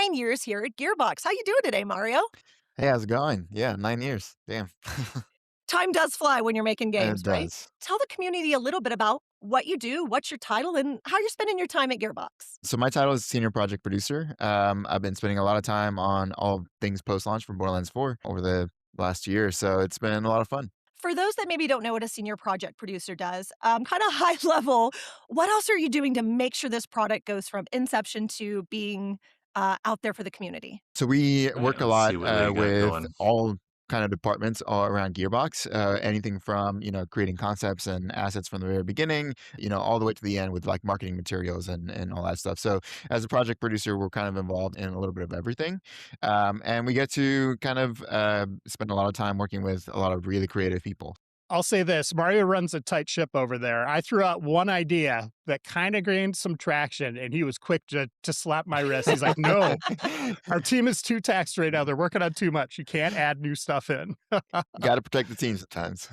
9 years here at Gearbox. How you doing today, Mario? Hey, how's it going? Yeah, 9 years. Damn. Time does fly when you're making It games, right? does. Tell the community a little bit about what you do, what's your title, and how you're spending your time at Gearbox. So my title is senior project producer. I've been spending a lot of time on all things post-launch for Borderlands 4 over the last year, so it's been a lot of fun. For those that maybe don't know what a senior project producer does, kind of high level, what else are you doing to make sure this product goes from inception to being out there for the community? So we Right, work a let's see lot what they got with going. all kind of departments all around Gearbox. Anything from creating concepts and assets from the very beginning, all the way to the end with like marketing materials and all that stuff. So as a project producer, we're kind of involved in a little bit of everything, and we get to kind of spend a lot of time working with a lot of really creative people. I'll say this, Mario runs a tight ship over there. I threw out one idea that kind of gained some traction, and he was quick to slap my wrist. He's like, "No, our team is too taxed right now. They're working on too much. You can't add new stuff in." Got to protect the team sometimes.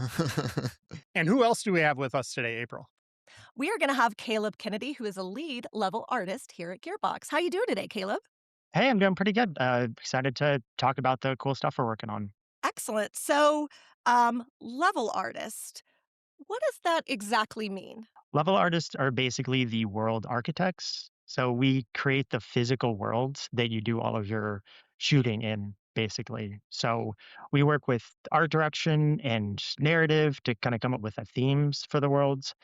And who else do we have with us today, April? We are going to have Caleb Kennedy, who is a lead level artist here at Gearbox. How you doing today, Caleb? Hey, I'm doing pretty good. Excited to talk about the cool stuff we're working on. Excellent. So, level artist, what does that exactly mean? Level artists are basically the world architects. So we create the physical worlds that you do all of your shooting in, basically. So we work with art direction and narrative to kind of come up with the themes for the worlds.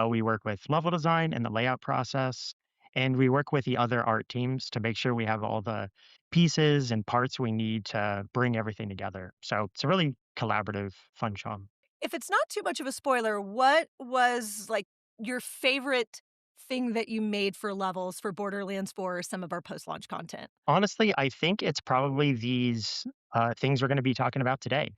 We work with level design and the layout process. And we work with the other art teams to make sure we have all the pieces and parts we need to bring everything together. So it's a really collaborative, fun show. If it's not too much of a spoiler, what was like your favorite thing that you made for levels for Borderlands 4 or some of our post launch content? Honestly, I think it's probably these things we're going to be talking about today.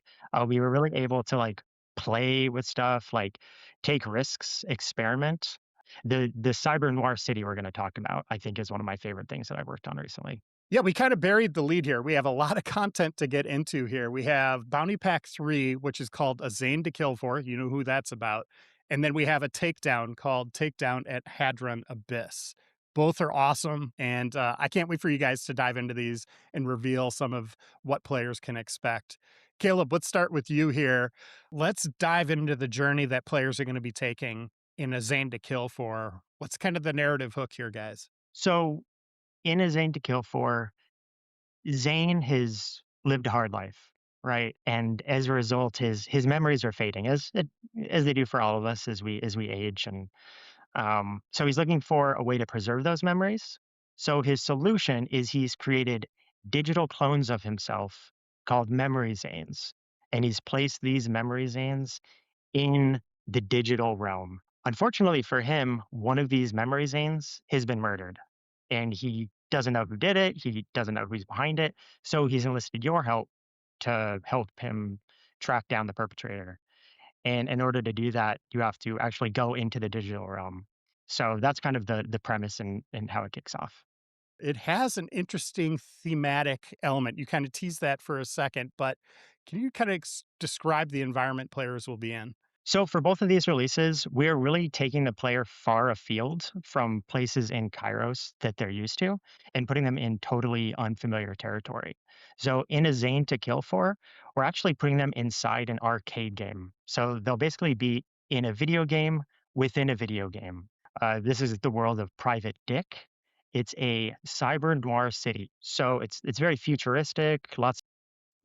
We were really able to like play with stuff, like take risks, experiment. The cyber noir city we're going to talk about, I think, is one of my favorite things that I've worked on recently. Yeah, we kind of buried the lead here. We have a lot of content to get into here. We have Bounty Pack 3, which is called A Zane to Kill For. You know who that's about. And then we have a takedown called Takedown at Hadron Abyss. Both are awesome. And I can't wait for you guys to dive into these and reveal some of what players can expect. Caleb, let's start with you here. Let's dive into the journey that players are going to be taking in A Zane to Kill For. What's kind of the narrative hook here, guys? So, in A Zane to Kill For, Zane has lived a hard life, right? And as a result, his memories are fading, as they do for all of us as we age. And so he's looking for a way to preserve those memories. So his solution is he's created digital clones of himself called memory zanes, and he's placed these memory zanes in the digital realm. Unfortunately for him, one of these memory zanes has been murdered, and he doesn't know who did it. He doesn't know who's behind it. So he's enlisted your help to help him track down the perpetrator. And in order to do that, you have to actually go into the digital realm. So that's kind of the premise and how it kicks off. It has an interesting thematic element. You kind of tease that for a second, but can you kind of describe the environment players will be in? So for both of these releases, we're really taking the player far afield from places in Kairos that they're used to and putting them in totally unfamiliar territory. So in a Zane to Kill For, we're actually putting them inside an arcade game. So they'll basically be in a video game within a video game. This is the world of Private Dick. It's a cyber noir city. So it's very futuristic, lots.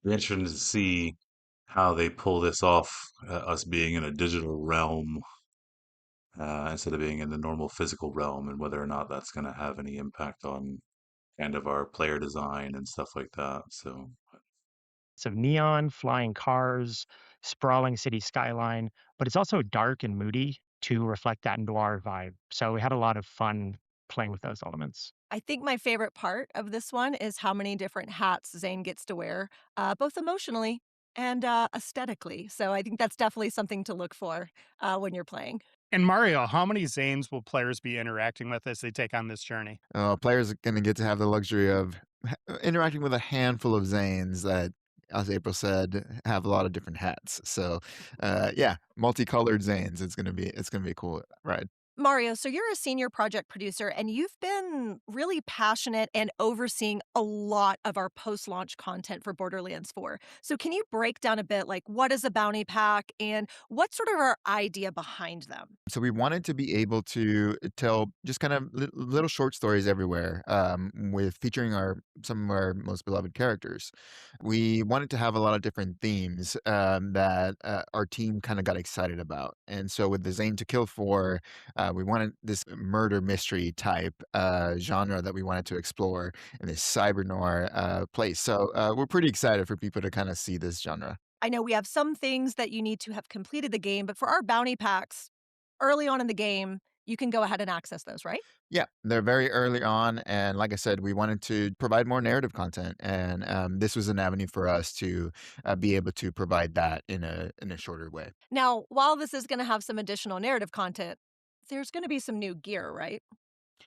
Be interesting to see how they pull this off, us being in a digital realm instead of being in the normal physical realm, and whether or not that's going to have any impact on kind of our player design and stuff like that. So, Of neon, flying cars, sprawling city skyline, but it's also dark and moody to reflect that noir vibe. So we had a lot of fun playing with those elements. I think my favorite part of this one is how many different hats Zane gets to wear, both emotionally and aesthetically. So I think that's definitely something to look for when you're playing. And Mario, how many Zanes will players be interacting with as they take on this journey? Players are going to get to have the luxury of interacting with a handful of Zanes that, as April said, have a lot of different hats. So, yeah, multicolored Zanes. It's gonna be a cool ride. Mario, so you're a senior project producer and you've been really passionate and overseeing a lot of our post-launch content for Borderlands 4. So can you break down a bit like what is a bounty pack and what's sort of our idea behind them? So we wanted to be able to tell just kind of little short stories everywhere, with featuring our some of our most beloved characters. We wanted to have a lot of different themes that our team kind of got excited about, and so with the Zane to Kill for, we wanted this murder mystery type genre that we wanted to explore in this cyber noir place. So we're pretty excited for people to kind of see this genre. I know we have some things that you need to have completed the game, but for our bounty packs, early on in the game, you can go ahead and access those, right? Yeah, they're very early on, and like I said, we wanted to provide more narrative content, and this was an avenue for us to be able to provide that in a shorter way. Now, while this is going to have some additional narrative content, there's going to be some new gear, right?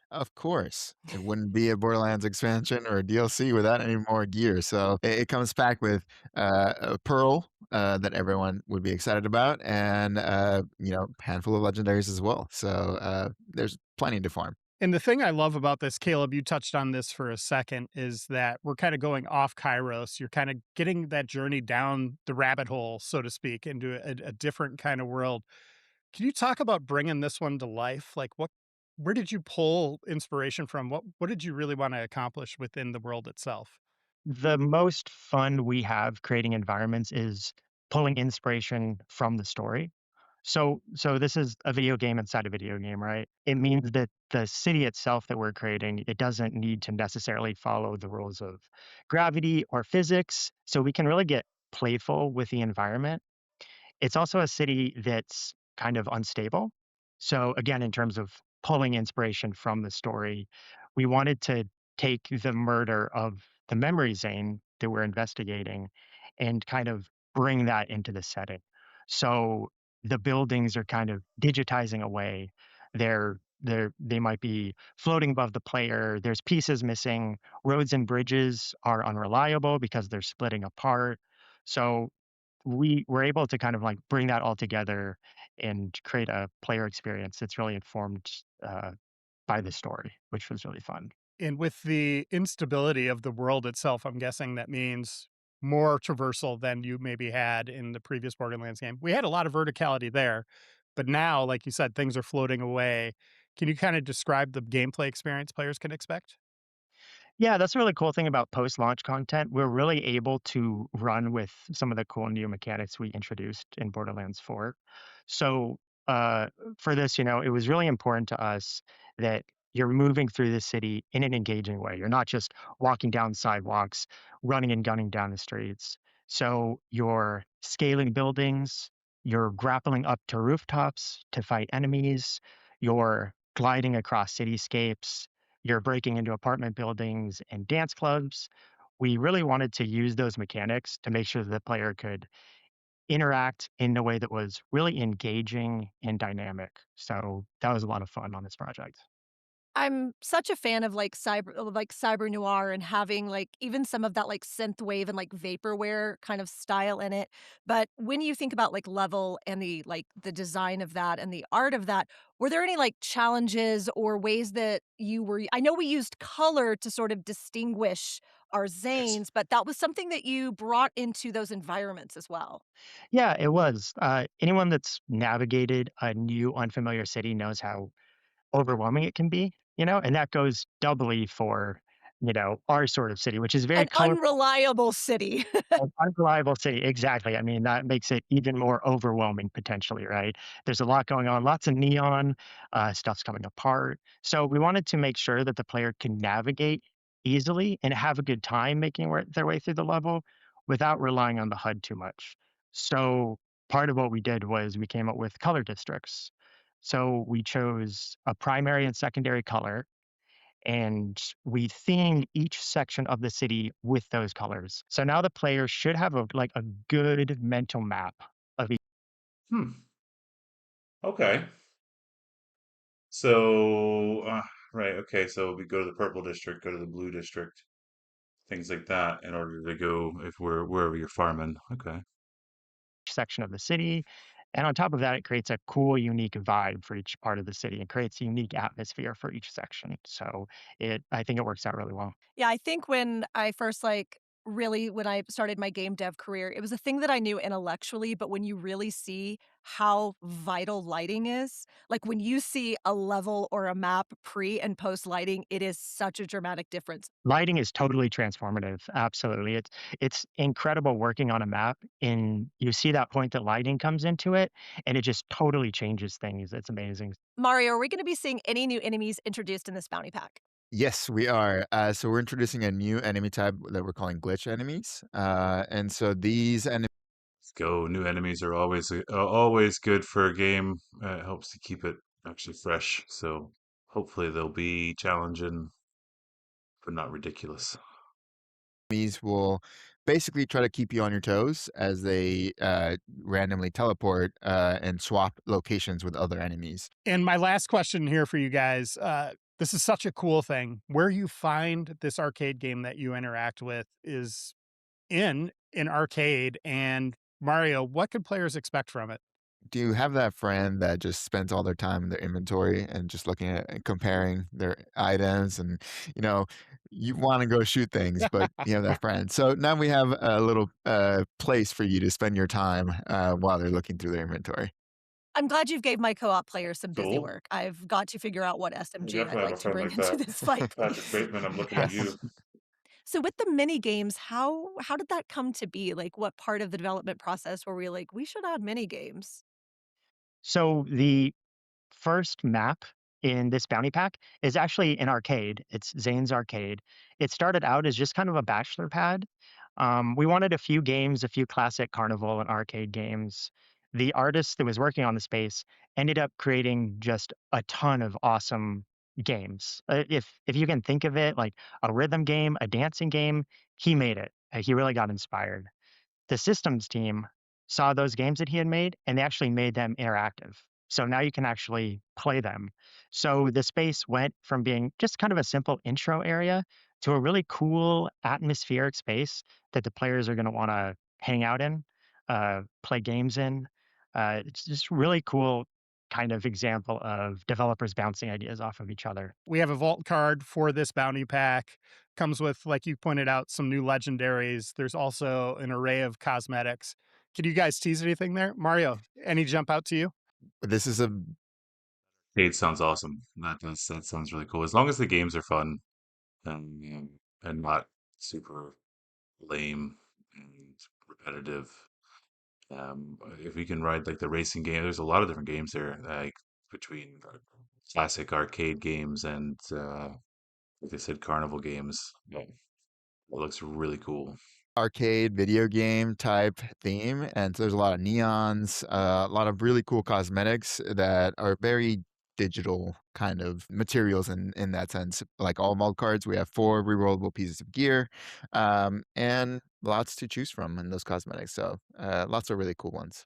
Of course, it wouldn't be a Borderlands expansion or a DLC without any more gear. So it comes packed with a pearl that everyone would be excited about, and handful of legendaries as well. So there's plenty to farm. And the thing I love about this, Caleb, you touched on this for a second, is that we're kind of going off Kairos. You're kind of getting that journey down the rabbit hole, so to speak, into a different kind of world. Can you talk about bringing this one to life? Like, where did you pull inspiration from? What did you really want to accomplish within the world itself? The most fun we have creating environments is pulling inspiration from the story. So this is a video game inside a video game, right? It means that the city itself that we're creating, it doesn't need to necessarily follow the rules of gravity or physics. So we can really get playful with the environment. It's also a city that's kind of unstable. So again, in terms of pulling inspiration from the story, we wanted to take the murder of the memory Zane that we're investigating and kind of bring that into the setting. So the buildings are kind of digitizing away. They might be floating above the player. There's pieces missing. Roads and bridges are unreliable because they're splitting apart. So we were able to kind of like bring that all together and create a player experience that's really informed by the story, which was really fun. And with the instability of the world itself, I'm guessing that means more traversal than you maybe had in the previous Borderlands game. We had a lot of verticality there, but now, like you said, things are floating away. Can you kind of describe the gameplay experience players can expect? Yeah, that's a really cool thing about post-launch content. We're really able to run with some of the cool new mechanics we introduced in Borderlands 4. So, uh, for this, it was really important to us that you're moving through the city in an engaging way. You're not just walking down sidewalks, running and gunning down the streets. So, you're scaling buildings, you're grappling up to rooftops to fight enemies, you're gliding across cityscapes, you're breaking into apartment buildings and dance clubs. We really wanted to use those mechanics to make sure that the player could interact in a way that was really engaging and dynamic. So that was a lot of fun on this project. I'm such a fan of, like, cyber noir and having, like, even some of that, like, synth wave and, like, vaporware kind of style in it, but when you think about, like, level and the design of that and the art of that, were there any, like, challenges or ways that you were I know we used color to sort of distinguish our Yes. Zanes, but that was something that you brought into those environments as well. Yeah, it was. Anyone that's navigated a new, unfamiliar city knows how overwhelming it can be, and that goes doubly for, our sort of city, which is very An colorful. unreliable city. An unreliable city, exactly. I mean, that makes it even more overwhelming potentially, right? There's a lot going on, lots of neon, stuff's coming apart. So we wanted to make sure that the player can navigate easily and have a good time making their way through the level without relying on the HUD too much. So part of what we did was we came up with color districts. So we chose a primary and secondary color and we theme each section of the city with those colors. So now the player should have a good mental map of each. Hmm. Okay. So, right. Okay. So we go to the purple district, go to the blue district, things like that, in order to go if we're wherever you're farming. Okay. section of the city. And on top of that, it creates a cool, unique vibe for each part of the city. It creates a unique atmosphere for each section. So I think it works out really well. Yeah, I think when I first, really when I started my game dev career, it was a thing that I knew intellectually, but when you really see how vital lighting is, like, when you see a level or a map pre and post lighting, it is such a dramatic difference. Lighting is totally transformative. Absolutely. It's incredible working on a map and you see that point that lighting comes into it and it just totally changes things. It's amazing. Mario, are we gonna be seeing any new enemies introduced in this bounty pack? Yes, we are. So we're introducing a new enemy type that we're calling glitch enemies. And so these enemies Let's go. New enemies are always good for a game. It helps to keep it actually fresh. So hopefully they'll be challenging, but not ridiculous. will basically try to keep you on your toes as they randomly teleport and swap locations with other enemies. And my last question here for you guys, this is such a cool thing. Where you find this arcade game that you interact with is in an arcade, and Mario, what could players expect from it? Do you have that friend that just spends all their time in their inventory and just looking at and comparing their items and, you know, you want to go shoot things, but you have that friend. So now we have a little place for you to spend your time while they're looking through their inventory. I'm glad you've gave my co-op players some busy Cool. work. I've got to figure out what We SMG I'd definitely have like a to friend bring like into that. this fight. Patrick Bateman, I'm looking at you. Yes. So with the mini games, how did that come to be? Like, what part of the development process were we like, "We should add mini games"? So the first map in this bounty pack is actually an arcade. It's Zane's Arcade. It started out as just kind of a bachelor pad. We wanted a few games, a few classic carnival and arcade games. The artist that was working on the space ended up creating just a ton of awesome games. If you can think of it like a rhythm game, a dancing game, he made it. He really got inspired. The systems team saw those games that he had made and they actually made them interactive. So now you can actually play them. So the space went from being just kind of a simple intro area to a really cool atmospheric space that the players are going to want to hang out in, play games in. It's just really cool kind of example of developers bouncing ideas off of each other. We have a vault card for this bounty pack. Comes with, like you pointed out, some new legendaries. There's also an array of cosmetics. Can you guys tease anything there? Mario, any jump out to you? This is a It sounds awesome. That sounds really cool. As long as the games are fun and not super lame and repetitive. If we can ride like the racing game, there's a lot of different games there, like between classic arcade games and like I said, carnival games. Yeah, it looks really cool. arcade video game type theme, and so there's a lot of neons, a lot of really cool cosmetics that are very digital kind of materials in that sense. Like all malt cards, we have 4 rerollable pieces of gear, and lots to choose from in those cosmetics. So lots of really cool ones.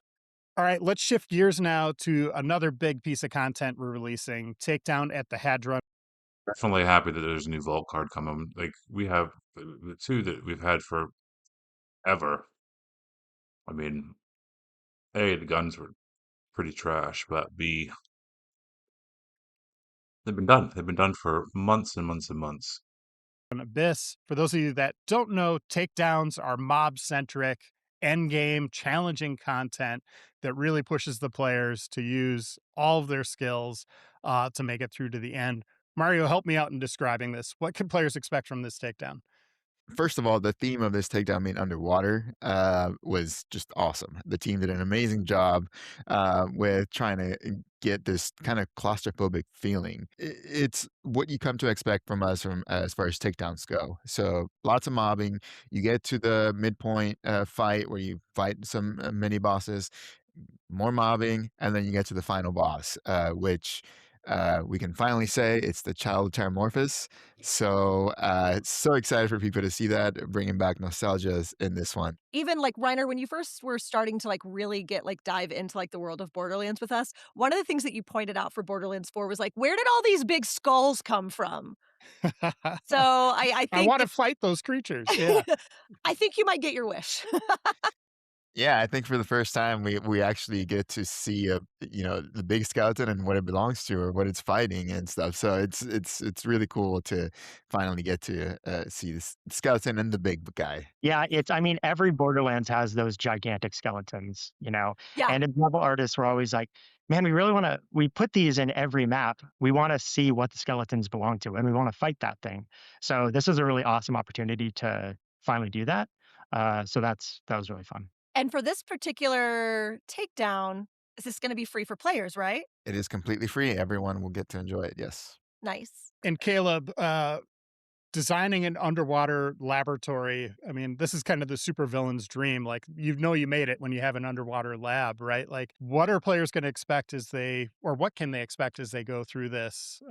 All right, let's shift gears now to another big piece of content we're releasing, Takedown at the Hadron. Definitely happy that there's a new vault card coming. Like we have the two that we've had forever. I mean, A, the guns were pretty trash, but B, they've been done. They've been done for months and months and months. Abyss. For those of you that don't know, takedowns are mob centric, end game, challenging content that really pushes the players to use all of their skills to make it through to the end. Mario, help me out in describing this. What can players expect from this takedown? First of all, the theme of this takedown being underwater was just awesome. The team did an amazing job with trying to get this kind of claustrophobic feeling. It's what you come to expect from us from as far as takedowns go. So lots of mobbing. You get to the midpoint fight where you fight some mini bosses, more mobbing, and then you get to the final boss, which we can finally say it's the child of Terramorphous. So, so excited for people to see that, bringing back nostalgia in this one. Even, like, Reiner, when you first were starting to, like, really dive into, like, the world of Borderlands with us, one of the things that you pointed out for Borderlands 4 was, like, "Where did all these big skulls come from?" So, I I think want to that fight those creatures. Yeah. I think you might get your wish. Yeah, I think for the first time we actually get to see the big skeleton and what it belongs to or what it's fighting and stuff. So it's really cool to finally get to see this skeleton and the big guy. Yeah, it's I mean, every Borderlands has those gigantic skeletons, you know, Yeah. and the level artists were always like, "Man, we put these in every map. We wanna see what the skeletons belong to, and we wanna fight that thing." So this is a really awesome opportunity to finally do that. That was really fun. And for this particular takedown, is this gonna be free for players, right? It is completely free. Everyone will get to enjoy it. Yes. Nice. And Caleb, designing an underwater laboratory, I mean, this is kind of the supervillain's dream. Like, you know, you made it when you have an underwater lab, right? Like, what are players going to expect or what can they expect as they go through this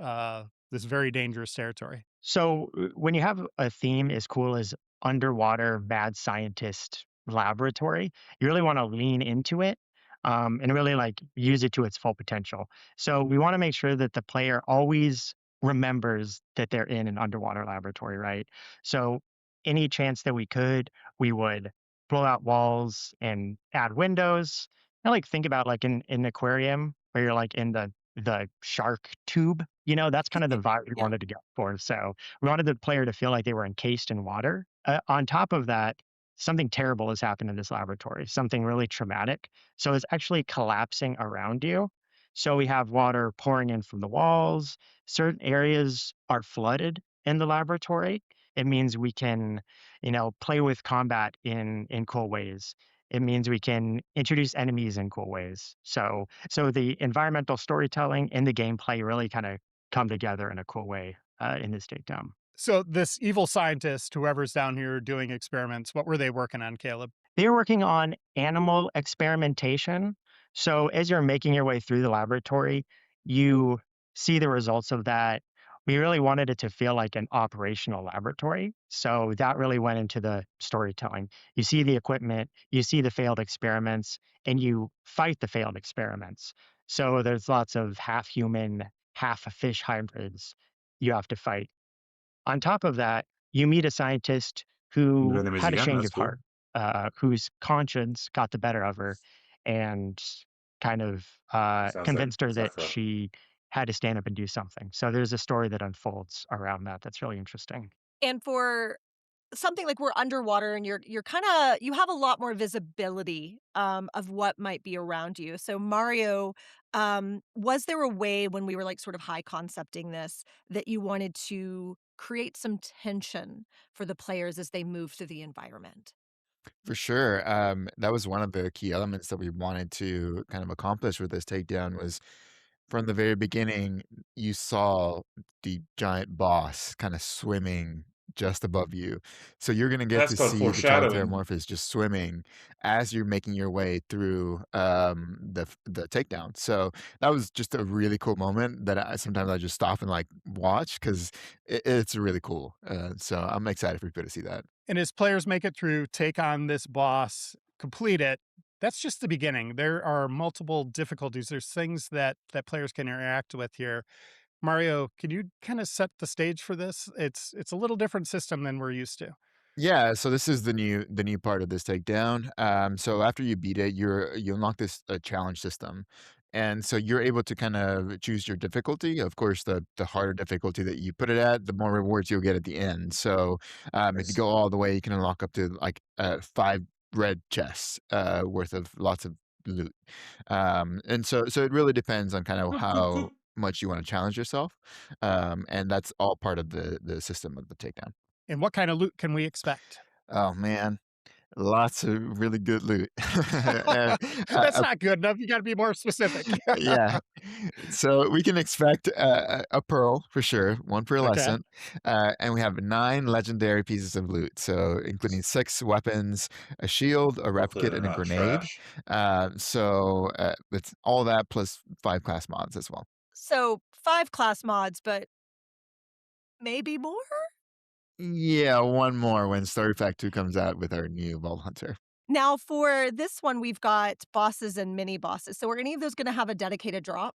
very dangerous territory? So when you have a theme as cool as underwater mad scientist laboratory, you really want to lean into it and really like use it to its full potential. So we want to make sure that the player always remembers that they're in an underwater laboratory, right? So any chance that we could, we would blow out walls and add windows. And like think about like in an aquarium where you're like in the shark tube, you know, that's kind of the vibe we Yeah. wanted to go for. So we wanted the player to feel like they were encased in water. On top of that, something terrible has happened in this laboratory, something really traumatic. So it's actually collapsing around you. So we have water pouring in from the walls. Certain areas are flooded in the laboratory. It means we can, you know, play with combat in cool ways. It means we can introduce enemies in cool ways. So the environmental storytelling and the gameplay really kind of come together in a cool way in this takedown. So, this evil scientist, whoever's down here doing experiments, what were they working on, Caleb? They were working on animal experimentation. So as you're making your way through the laboratory, you see the results of that. We really wanted it to feel like an operational laboratory. So that really went into the storytelling. You see the equipment, you see the failed experiments, and you fight the failed experiments. So there's lots of half human, half fish hybrids you have to fight. On top of that, you meet a scientist New who enemies had a again. change That's of cool. heart, whose conscience got the better of her and kind of Sounds like convinced her that Zephyr. she had to stand up and do something. So there's a story that unfolds around that that's really interesting. And for something like we're underwater and you're kinda you have a lot more visibility, of what might be around you. So Mario, was there a way when we were, like, sort of high concepting this that you wanted to create some tension for the players as they move through the environment? For sure. That was one of the key elements that we wanted to kind of accomplish with this takedown was from the very beginning, you saw the giant boss kind of swimming just above you. So you're going to get That's to called see the giant foreshadowing. Terramorphous just swimming as you're making your way through the takedown. So that was just a really cool moment that sometimes I just stop and like watch because it's really cool. So I'm excited for people to see that. And as players make it through, take on this boss, complete it, that's just the beginning. There are multiple difficulties. There's things that players can interact with here. Mario, can you kind of set the stage for this? It's a little different system than we're used to. Yeah, so this is the new part of this takedown. So after you beat it, you unlock this challenge system, and so you're able to kind of choose your difficulty. Of course, the harder difficulty that you put it at, the more rewards you'll get at the end. So if you Nice. go all the way, you can unlock up to like 5 red chests worth of lots of loot. And so it really depends on kind of Coop, coop, how coop. much you want to challenge yourself, and that's all part of the system of the takedown. And what kind of loot can we expect? Oh man, lots of really good loot. And, That's not good enough. You got to be more specific. yeah, so we can expect a pearl for sure, one Okay. pearlescent, and we have 9 legendary pieces of loot, so including 6 weapons, a shield, a rep Hopefully kit, they're and a not grenade. trash. It's all that plus 5 class mods as well. So, 5 class mods, but maybe more? Yeah, one more when Story Pack 2 comes out with our new Vault Hunter. Now for this one, we've got bosses and mini bosses. So, are any of those gonna have a dedicated drop?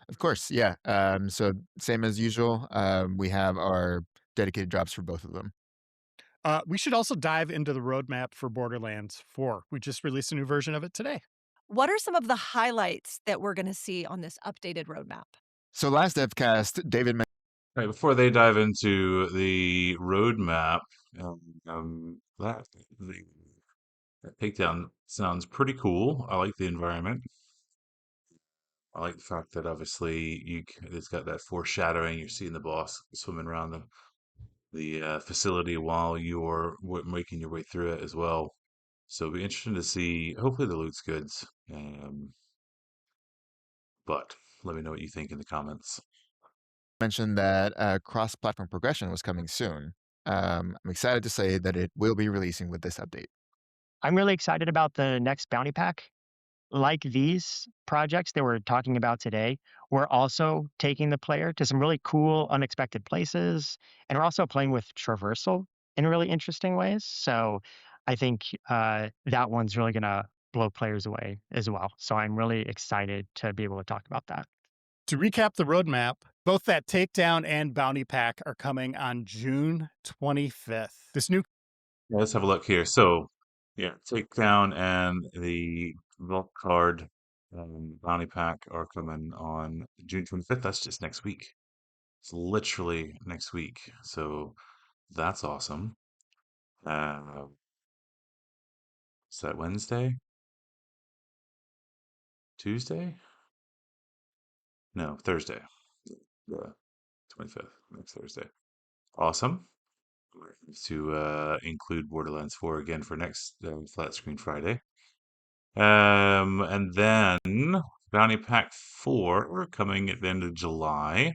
Of course, yeah. So same as usual, we have our dedicated drops for both of them. We should also dive into the roadmap for Borderlands 4. We just released a new version of it today. What are some of the highlights that we're gonna see on this updated roadmap? So last Devcast, David Right, before they dive into the roadmap, that that takedown sounds pretty cool. I like the environment. I like the fact that obviously it's got that foreshadowing. You're seeing the boss swimming around the facility while you're making your way through it as well. So it'll be interesting to see. Hopefully the loot's good. Um, but let me know what you think in the comments. mentioned that cross-platform progression was coming soon. I'm excited to say that it will be releasing with this update. I'm really excited about the next bounty pack. Like these projects that we're talking about today, we're also taking the player to some really cool, unexpected places, and we're also playing with traversal in really interesting ways. So I think that one's really going to blow players away as well. So I'm really excited to be able to talk about that. To recap the roadmap, both that takedown and bounty pack are coming on June 25th. This new Yeah, let's have a look here. So, yeah, Takedown and the Vault Card Bounty Pack are coming on June 25th. That's just next week. It's literally next week. So that's awesome. Is that Wednesday? Tuesday? No, Thursday. The 25th, next Thursday. Awesome. To include Borderlands 4 again for next Flat Screen Friday. And then Bounty Pack 4 coming at the end of July.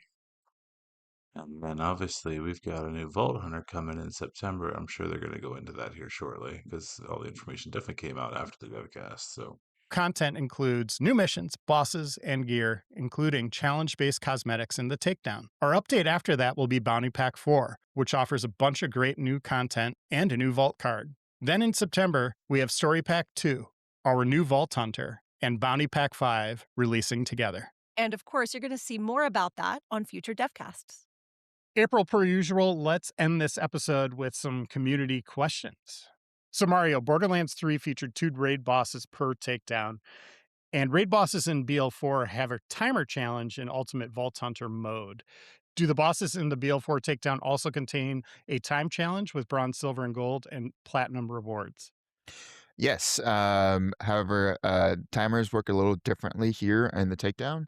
And then obviously we've got a new Vault Hunter coming in September. I'm sure they're going to go into that here shortly because all the information definitely came out after the Devcast. So content includes new missions, bosses, and gear, including challenge-based cosmetics in the takedown. Our update after that will be Bounty Pack 4, which offers a bunch of great new content and a new vault card. Then in September, we have Story Pack 2, our new Vault Hunter, and Bounty Pack 5 releasing together. And of course, you're gonna see more about that on future Devcasts. April, per usual, let's end this episode with some community questions. So, Mario, Borderlands 3 featured 2 raid bosses per takedown, and raid bosses in BL4 have a timer challenge in Ultimate Vault Hunter mode. Do the bosses in the BL4 takedown also contain a time challenge with bronze, silver, and gold and platinum rewards? Yes. However, timers work a little differently here in the takedown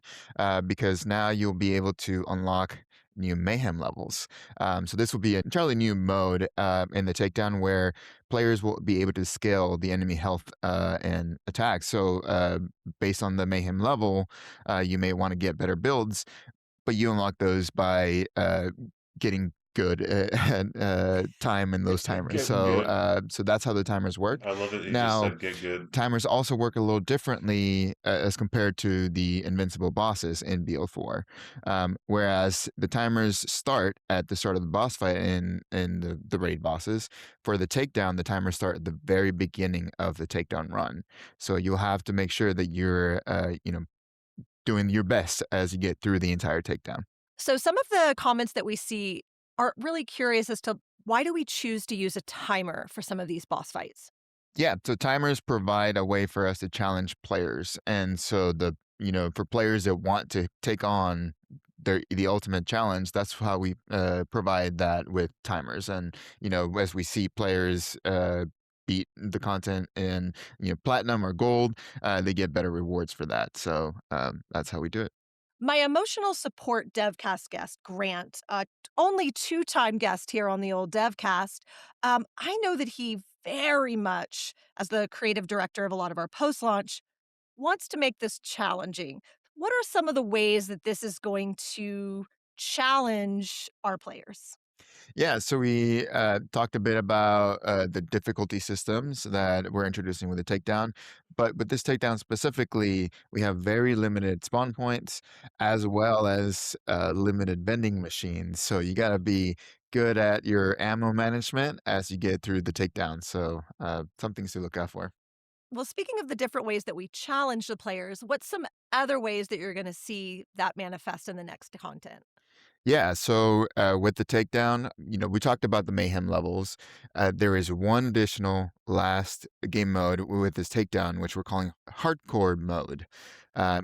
because now you'll be able to unlock new mayhem levels. So this will be an entirely new mode in the takedown where players will be able to scale the enemy health and attacks. So based on the mayhem level, you may want to get better builds, but you unlock those by getting good at time in those timers. getting So good. so that's how the timers work. I love it. You just Now, said get good. timers also work a little differently as compared to the invincible bosses in BL4. Whereas the timers start at the start of the boss fight in the raid bosses. For the takedown, the timers start at the very beginning of the takedown run. So you'll have to make sure that you're doing your best as you get through the entire takedown. So some of the comments that we see are really curious as to why do we choose to use a timer for some of these boss fights? Yeah, so timers provide a way for us to challenge players. And so for players that want to take on the ultimate challenge, that's how we provide that with timers. And, as we see players beat the content in, platinum or gold, they get better rewards for that. So that's how we do it. My emotional support Devcast guest, Grant, only two-time guest here on the old Devcast, I know that he very much, as the creative director of a lot of our post-launch, wants to make this challenging. What are some of the ways that this is going to challenge our players? Yeah, so we talked a bit about the difficulty systems that we're introducing with the takedown. But with this takedown specifically, we have very limited spawn points as well as limited vending machines. So you got to be good at your ammo management as you get through the takedown. So some things to look out for. Well, speaking of the different ways that we challenge the players, what's some other ways that you're going to see that manifest in the next content? Yeah, so with the takedown, we talked about the mayhem levels. There is one additional last game mode with this takedown, which we're calling hardcore mode.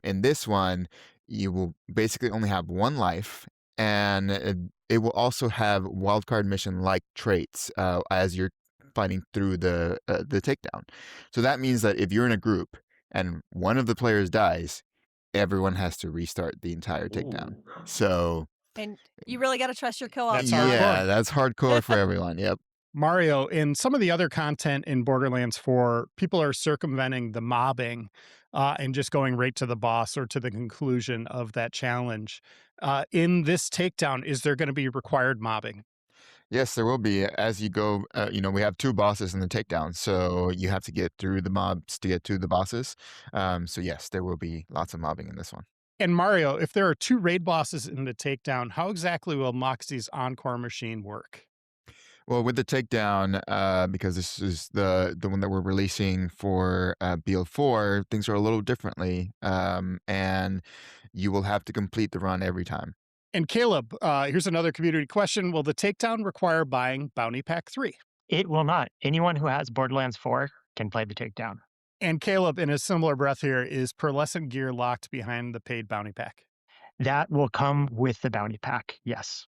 In this one, you will basically only have one life, and it will also have wildcard mission like traits as you're fighting through the takedown. So that means that if you're in a group and one of the players dies, everyone has to restart the entire takedown. Ooh. So And you really gotta trust your co-op That's squad. hardcore. yeah, that's hardcore for everyone. Yep. Mario, in some of the other content in Borderlands 4, people are circumventing the mobbing and just going right to the boss or to the conclusion of that challenge. In this takedown, is there going to be required mobbing? Yes, there will be as you go. We have two bosses in the takedown, so you have to get through the mobs to get to the bosses. So yes, there will be lots of mobbing in this one. And Mario, if there are two raid bosses in the takedown, how exactly will Moxie's Encore machine work? Well, with the takedown, because this is the one that we're releasing for BL4, things are a little differently, and you will have to complete the run every time. And Caleb, here's another community question. Will the takedown require buying Bounty Pack 3? It will not. Anyone who has Borderlands 4 can play the takedown. And Caleb, in a similar breath here, is pearlescent gear locked behind the paid Bounty Pack? That will come with the bounty pack. Yes.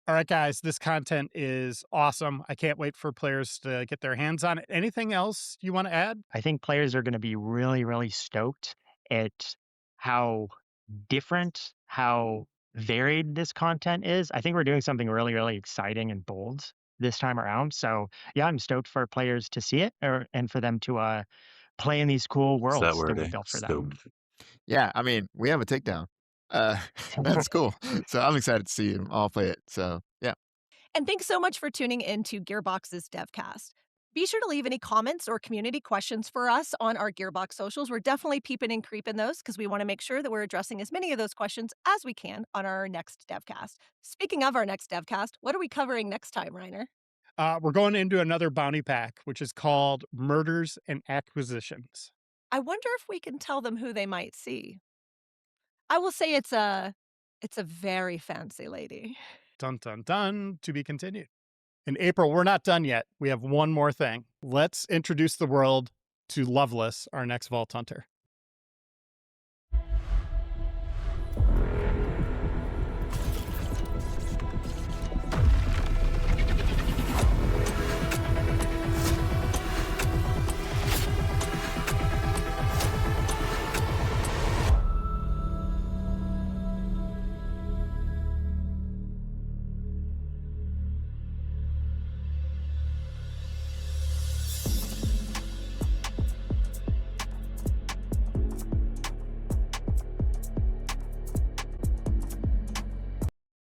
All right, guys, this content is awesome. I can't wait for players to get their hands on it. Anything else you want to add? I think players are going to be really, really stoked at how different, how varied this content is. I think we're doing something really, really exciting and bold this time around. So yeah, I'm stoked for players to see it and for them to play in these cool Is that worlds that word, we eh? built for them. Stoked. Yeah, I mean, we have a takedown. Uh, that's cool. So I'm excited to see them all play it. So yeah. And thanks so much for tuning in to Gearbox's Devcast. Be sure to leave any comments or community questions for us on our Gearbox socials. We're definitely peeping and creeping those because we want to make sure that we're addressing as many of those questions as we can on our next Devcast. Speaking of our next Devcast, what are we covering next time, Reiner? We're going into another bounty pack, which is called Murders and Acquisitions. I wonder if we can tell them who they might see. I will say it's a very fancy lady. Dun, dun, dun, to be continued. In April, we're not done yet. We have one more thing. Let's introduce the world to Loveless, our next Vault Hunter.